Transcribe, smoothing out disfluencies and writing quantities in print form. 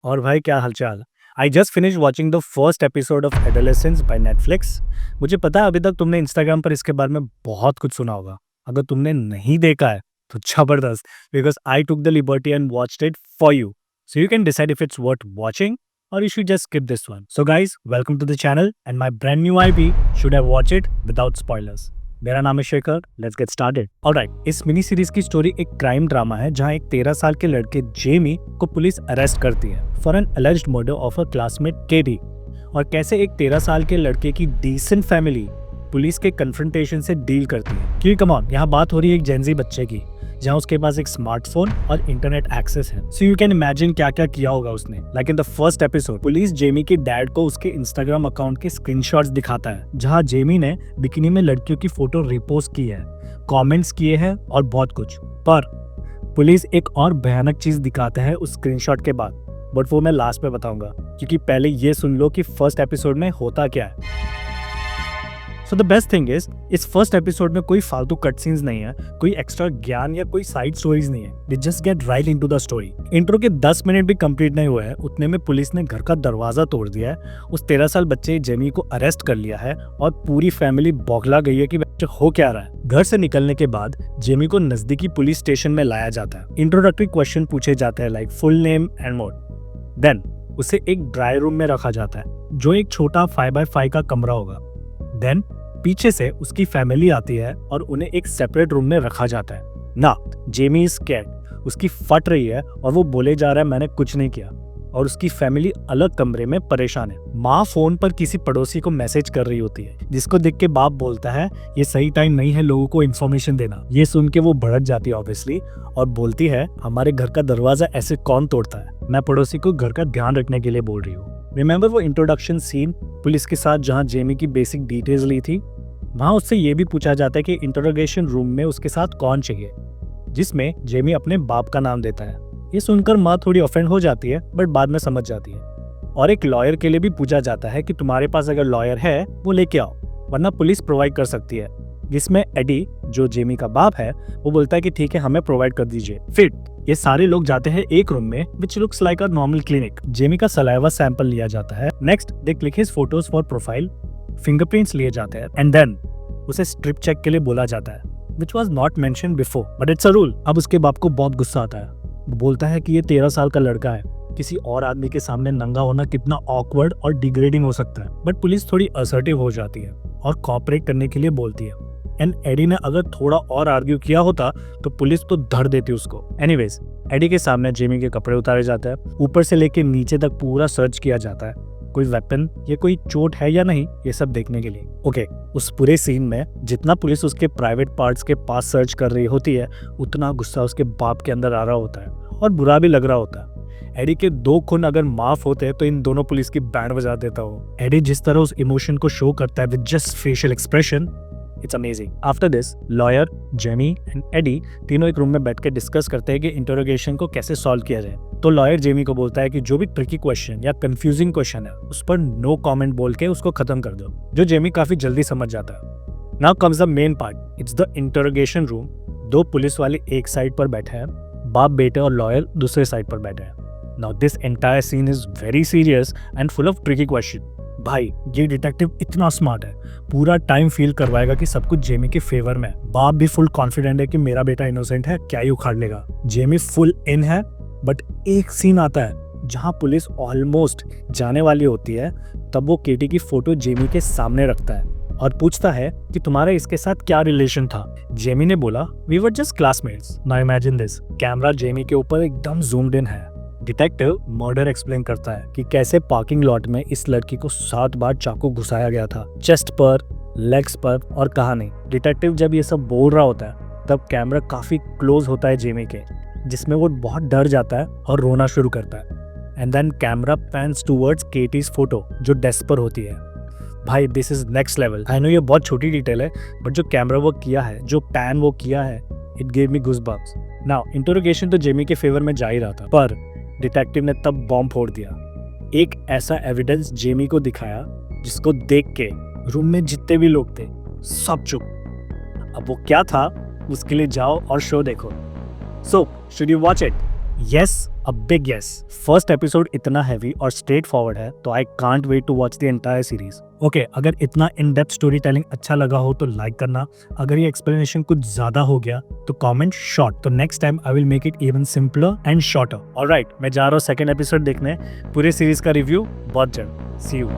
और भाई क्या हालचाल। I just finish watching the first episode of adolescence by Netflix. मुझे पता है अभी तक तुमने इंस्टाग्राम पर इसके बारे में बहुत कुछ सुना होगा। अगर तुमने नहीं देखा है तो जबरदस्त, because I took the liberty and watched it for you, so you can decide if it's worth watching or you should just skip this one. So guys, welcome to the channel and my brand new IP should have watched it without spoilers. मेरा नाम है Shekhar, let's get started. Alright, इस mini series की story एक crime drama है जहां एक 13 साल के लड़के जेमी को पुलिस अरेस्ट करती है for an alleged murder of a classmate Katie, और कैसे एक 13 साल के लड़के की डिसेंट फैमिली पुलिस के कन्फ्रंटेशन से डील करती है। क्योंकि कम ऑन, यहाँ बात हो रही है एक जेनजी बच्चे की जहाँ उसके पास एक स्मार्टफोन और इंटरनेट एक्सेस है। सो यू कैन इमेजिन क्या क्या किया होगा उसने। Like in the first episode, police Jamie के डैड को उसके इंस्टाग्राम अकाउंट के स्क्रीनशॉट्स दिखाता है जहाँ जेमी ने बिकिनी में लड़कियों की फोटो रिपोस्ट की है, कमेंट्स किए हैं और बहुत कुछ। पर पुलिस एक और भयानक चीज दिखाता है उस स्क्रीनशॉट के बाद, बट वो मैं लास्ट में बताऊंगा, क्योंकि पहले ये सुन लो कि फर्स्ट एपिसोड में होता क्या है। So the best thing is, इस फर्स्ट एपिसोड में कोई फालतू कट सीन्स नहीं है, कोई एक्स्ट्रा ज्ञान या कोई साइड स्टोरीज नहीं है। We just get right into the story. Intro के 10 मिनट भी कंप्लीट नहीं हुए हैं उतने में पुलिस ने घर का दरवाजा तोड़ दिया है, उस 13 साल बच्चे जेमी को अरेस्ट कर लिया है और पूरी फैमिली बौखला गई है कि बच्चे हो क्या रहा है। घर से निकलने के बाद जेमी को नजदीकी पुलिस स्टेशन में लाया जाता है। इंट्रोडक्टरी क्वेश्चन पूछे जाते हैं like full name and more. Then उसे एक ड्राई रूम में रखा जाता है जो एक छोटा 5x5 का कमरा होगा। देन पीछे से उसकी फैमिली आती है और उन्हें एक सेपरेट रूम में रखा जाता है। ना, जेमी इज स्कैर्ड, उसकी फट रही है और वो बोले जा रहा है मैंने कुछ नहीं किया, और उसकी फैमिली अलग कमरे में परेशान है। माँ फोन पर किसी पड़ोसी को मैसेज कर रही होती है, जिसको देख के बाप बोलता है ये सही टाइम नहीं है लोगों को इन्फॉर्मेशन देना। ये सुन के वो भड़क जाती है ऑब्वियसली और बोलती है हमारे घर का दरवाजा ऐसे कौन तोड़ता है, मैं पड़ोसी को घर का ध्यान रखने के लिए बोल रही हूँ। रिमेंबर वो इंट्रोडक्शन सीन पुलिस के साथ जहाँ जेमी की बेसिक डिटेल्स ली थी। वहाँ उससे ये भी पूछा जाता है कि इंटरोगेशन रूम में उसके साथ कौन चाहिए, जिसमें जेमी अपने बाप का नाम देता है। ये सुनकर माँ थोड़ी ऑफेंड हो जाती है, बट बाद में समझ जाती है। और एक लॉयर के लिए भी पूछा जाता है कि तुम्हारे पास अगर लॉयर है वो लेके आओ, वरना पुलिस प्रोवाइड कर सकती है। जिसमें एडी, जो जेमी का बाप है, वो बोलता है कि ठीक है हमें प्रोवाइड कर दीजिए। फिर ये सारे लोग जाते हैं एक रूम में which looks like a normal clinic. Jamie का सलाइवा सैंपल लिया जाता है। Next they click his photos for profile, fingerprints लिए जाते हैं एंड देन उसे स्ट्रिप चेक के लिए बोला जाता है, which was not mention before but it's a rule. अब उसके बाप को बहुत गुस्सा आता है। वो बोलता है कि ये 13 साल का लड़का है, किसी और आदमी के सामने नंगा होना कितना ऑकवर्ड और डिग्रेडिंग हो सकता है। बट पुलिस थोड़ी असर्टिव हो जाती है और कोऑपरेट करने के लिए बोलती है। एंड एडी ने अगर थोड़ा और आर्ग्यू किया होता तो पुलिस तो धर देती उसको। एनीवेज, एडी के सामने जेमी के कपड़े उतारे जाते हैं, ऊपर से लेके नीचे तक पूरा सर्च किया जाता है, कोई वेपन या कोई चोट है या नहीं, ये सब देखने के लिए। ओके, उस पूरे सीन में जितना पुलिस उसके प्राइवेट पार्ट्स के पास सर्च कर रही होती है, उतना गुस्सा उसके बाप के अंदर आ रहा होता है और बुरा भी लग रहा होता है। एडी के 2 खून अगर माफ होते तो इन दोनों पुलिस की बैंड बजा देता हो। एडी जिस तरह उस इमोशन को शो करता है with just facial expression, it's amazing. After this, lawyer, Jamie and Eddie तीनों एक रूम में बैठ के डिस्कस करते हैं कि इंटरोगेशन को कैसे सॉल्व किया जाए। तो लॉयर जेमी को बोलता है कि जो भी ट्रिकी क्वेश्चन या कंफ्यूजिंग क्वेश्चन है उस पर नो कमेंट बोल के उसको खत्म कर दो, जो जेमी काफी जल्दी समझ जाता है। Now comes the main part, it's the interrogation room. 2 police वाले एक साइड पर बैठे हैं, बाप बेटे और लॉयर दूसरे साइड पर बैठे हैं। Now this entire scene is very serious and full of tricky question. भाई ये डिटेक्टिव इतना स्मार्ट है, पूरा टाइम फील करवाएगा कि सब कुछ जेमी के फेवर में है। बाप भी फुल कॉन्फिडेंट है कि मेरा बेटा इनोसेंट है, क्या ही उखाड़ लेगा। जेमी फुल इन है, बट एक सीन आता है जहां पुलिस ऑलमोस्ट जाने वाली होती है, तब वो केटी की फोटो जेमी के सामने रखता है और पूछता है कि तुम्हारा इसके साथ क्या रिलेशन था। जेमी ने बोला we were just classmates. Now imagine this, camera Jamie के ऊपर एकदम जूम्ड इन है। डिटेक्टिव मर्डर एक्सप्लेन करता है कि कैसे पार्किंग लॉट में इस लड़की को 7 बार चाकू घुसाया गया था, चेस्ट पर, लेग्स पर और कहा नहीं। डिटेक्टिव जब ये सब बोल रहा होता है तब कैमरा काफी क्लोज होता है जेमी के, जिसमें वो बहुत डर जाता है और रोना शुरू करता है। And then camera pans towards Katie's photo जो डेस्क पर होती है। भाई this is next level. I know ये बहुत छोटी डिटेल है, बट जो कैमरा वर्क किया है, जो पैन वो किया है, it gave me goosebumps. Now interrogation तो जेमी के फेवर में जा ही रहा था, पर डिटेक्टिव ने तब बॉम्ब फोड़ दिया। एक ऐसा एविडेंस जेमी को दिखाया जिसको देख के रूम में जितने भी लोग थे सब चुप। अब वो क्या था उसके लिए जाओ और शो देखो। So should you watch it? Yes, a big yes. First episode इतना हैवी और स्ट्रेट फॉरवर्ड है तो I can't wait to watch the entire series. Okay, अगर इतना इन डेप्थ स्टोरी टेलिंग अच्छा लगा हो तो लाइक करना। अगर ये एक्सप्लेनेशन कुछ ज्यादा हो गया तो कमेंट शॉर्ट, तो next time I will make it even simpler and shorter. Alright, मैं जा रहा हूँ सेकंड एपिसोड देखने। पूरे सीरीज का रिव्यू बहुत जल्द। सी यू।